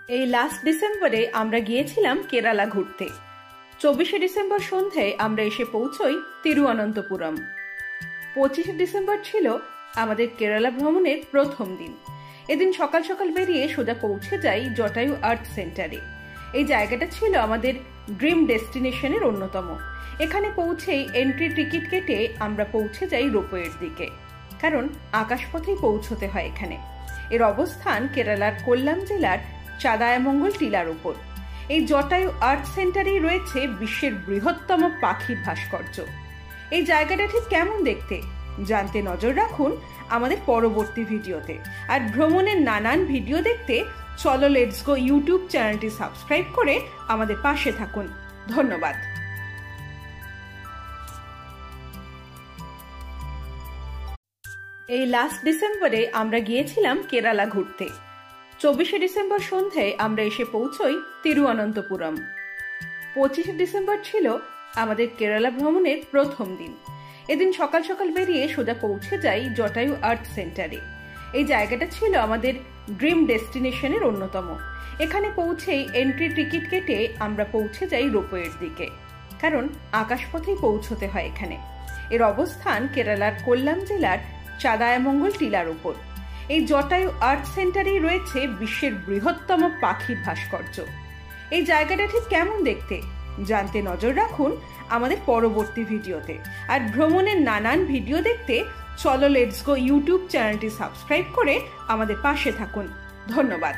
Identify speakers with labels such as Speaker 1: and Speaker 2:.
Speaker 1: এই লাস্ট ডিসেম্বরে আমরা গিয়েছিলাম কেরালা ঘুরতে। 24শে ডিসেম্বর সন্ধ্যায় আমরা এসে পৌঁছই তিরুঅনন্তপুরম। 25শে ডিসেম্বর ছিল আমাদের কেরালা ভ্রমণের প্রথম দিন। এদিন সকাল সকাল বেরিয়ে সোজা পৌঁছে যাই জটায়ু আর্ট সেন্টারে। এই জায়গাটা ছিল আমাদের ড্রিম ডেস্টিনেশনের অন্যতম। এখানে পৌঁছেই এন্ট্রি টিকিট কেটে আমরা পৌঁছে যাই রোপওয়ের দিকে, কারণ আকাশপথেই পৌঁছতে হয় এখানে। এর অবস্থান কেরালার কোল্লাম জেলার চাদায়ামঙ্গল টিলার উপর। এই জটায়ু আর্ট সেন্টারেই রয়েছে বিশ্বের বৃহত্তম পাখির ভাস্কর্য। এই জায়গাটা ঠিক কেমন দেখতে জানতে নজর রাখুন আমাদের পরবর্তী ভিডিওতে। আর ভ্রমণের নানান ভিডিও দেখতে চলো লেটস গো ইউটিউব চ্যানেলটি সাবস্ক্রাইব করে আমাদের পাশে থাকুন। ধন্যবাদ। এই লাস্ট ডিসেম্বরে আমরা গিয়েছিলাম কেরালা ঘুরতে। 24শে ডিসেম্বর সন্ধ্যায় আমরা এসে পৌঁছই তিরুঅনন্তপুরম। 25শে ডিসেম্বর ছিল আমাদের কেরালা ভ্রমণের প্রথম দিন। এদিন সকাল সকাল বেরিয়ে সোজা পৌঁছে যাই জটায়ু আর্ট সেন্টারে। এই জায়গাটা ছিল আমাদের ড্রিম ডেস্টিনেশনের অন্যতম। এখানে পৌঁছেই এন্ট্রি টিকিট কেটে আমরা পৌঁছে যাই রোপওয়ের দিকে, কারণ আকাশপথেই পৌঁছতে হয় এখানে। এর অবস্থান কেরালার কোল্লাম জেলার চাদায়ামঙ্গল টিলার উপর। এই জটায়ু আর্ট সেন্টারেই রয়েছে বিশ্বের বৃহত্তম পাখির ভাস্কর্য। এই জায়গাটা ঠিক কেমন দেখতে জানতে নজর রাখুন আমাদের পরবর্তী ভিডিওতে। আর ভ্রমণের নানান ভিডিও দেখতে চলো লেটস গো ইউটিউব চ্যানেলটি সাবস্ক্রাইব করে আমাদের পাশে থাকুন। ধন্যবাদ।